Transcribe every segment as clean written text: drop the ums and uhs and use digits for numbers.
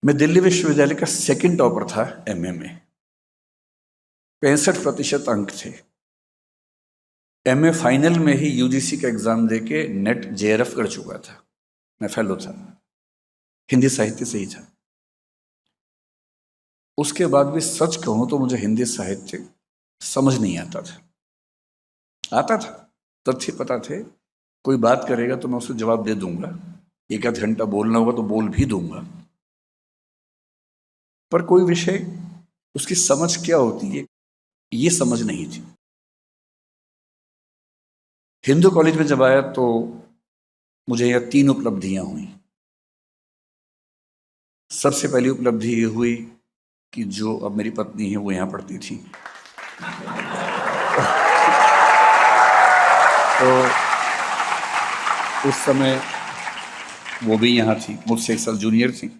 मैं दिल्ली विश्वविद्यालय का सेकंड टॉपर था एमए में। 65% अंक थे। एमए फाइनल में ही यूजीसी का एग्जाम देके नेट जेआरएफ कर चुका था। मैं फेलो था, हिंदी साहित्य से ही था। उसके बाद भी सच कहूं तो मुझे हिंदी साहित्य समझ नहीं आता था। आता था, तथ्य पता थे, कोई बात करेगा तो मैं उसे जवाब दे दूंगा, एक आध घंटा बोलना होगा तो बोल भी दूंगा, पर कोई विषय उसकी समझ क्या होती है ये समझ नहीं थी। हिंदू कॉलेज में जब आया तो मुझे यह 3 उपलब्धियां हुई। सबसे पहली उपलब्धि ये हुई कि जो अब मेरी पत्नी है वो यहाँ पढ़ती थी। तो उस समय वो भी यहाँ थी, मुझसे 1 साल जूनियर थी।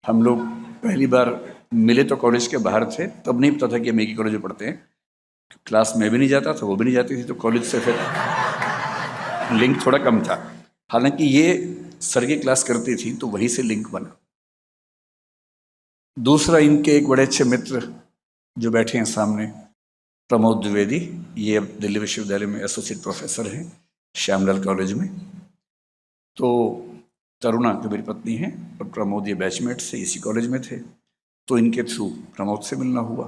हम लोग पहली बार मिले तो कॉलेज के बाहर थे, तब नहीं पता था कि हम एक ही कॉलेज में पढ़ते हैं। क्लास में भी नहीं जाता था, वो भी नहीं जाती थी, तो कॉलेज से फिर लिंक थोड़ा कम था। हालांकि ये सर की क्लास करती थी तो वहीं से लिंक बना। दूसरा, इनके एक बड़े अच्छे मित्र जो बैठे हैं सामने, प्रमोद द्विवेदी, ये अब दिल्ली विश्वविद्यालय में एसोसिएट प्रोफेसर हैं श्यामलाल कॉलेज में। तो तरुणा जो मेरी पत्नी है और प्रमोद ये बैचमेट से इसी कॉलेज में थे, तो इनके थ्रू प्रमोद से मिलना हुआ।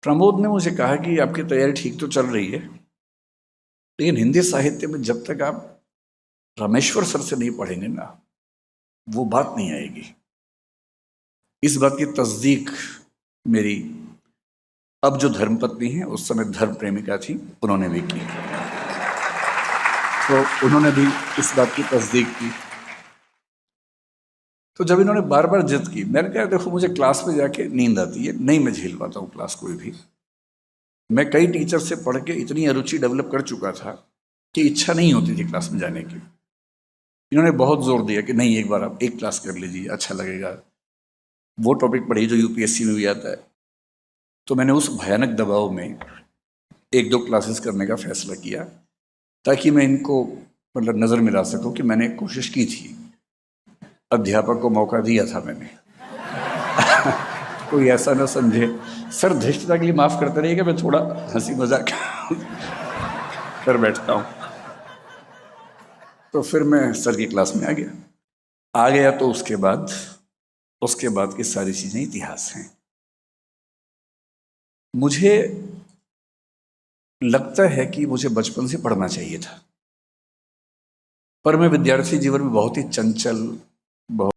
प्रमोद ने मुझे कहा कि आपकी तैयारी ठीक तो चल रही है, लेकिन हिंदी साहित्य में जब तक आप रामेश्वर सर से नहीं पढ़ेंगे ना, वो बात नहीं आएगी। इस बात की तस्दीक मेरी अब जो धर्मपत्नी है, उस समय धर्म प्रेमिका थी, उन्होंने भी की। तो उन्होंने भी इस बात की तस्दीक की। तो जब इन्होंने बार बार जिद की, मैंने कहा देखो मुझे क्लास में जाके नींद आती है, नहीं मैं झेल पाता हूँ क्लास कोई भी। मैं कई टीचर से पढ़ के इतनी अरुचि डेवलप कर चुका था कि इच्छा नहीं होती थी क्लास में जाने की। इन्होंने बहुत जोर दिया कि नहीं, एक बार आप एक क्लास कर लीजिए, अच्छा लगेगा, वो टॉपिक पढ़िए जो यूपीएससी में भी आता है। तो मैंने उस भयानक दबाव में 1-2 क्लासेस करने का फैसला किया, ताकि मैं इनको मतलब नज़र मिला सकूं कि मैंने कोशिश की थी, अध्यापक को मौका दिया था मैंने। कोई ऐसा ना समझे, सर धृष्टता के लिए माफ़ करते रहिएगा, मैं थोड़ा हंसी मजाक कर बैठता हूँ। तो फिर मैं सर की क्लास में आ गया तो उसके बाद की सारी चीज़ें इतिहास हैं। मुझे लगता है कि मुझे बचपन से पढ़ना चाहिए था, पर मैं विद्यार्थी जीवन में बहुत ही चंचल, बहुत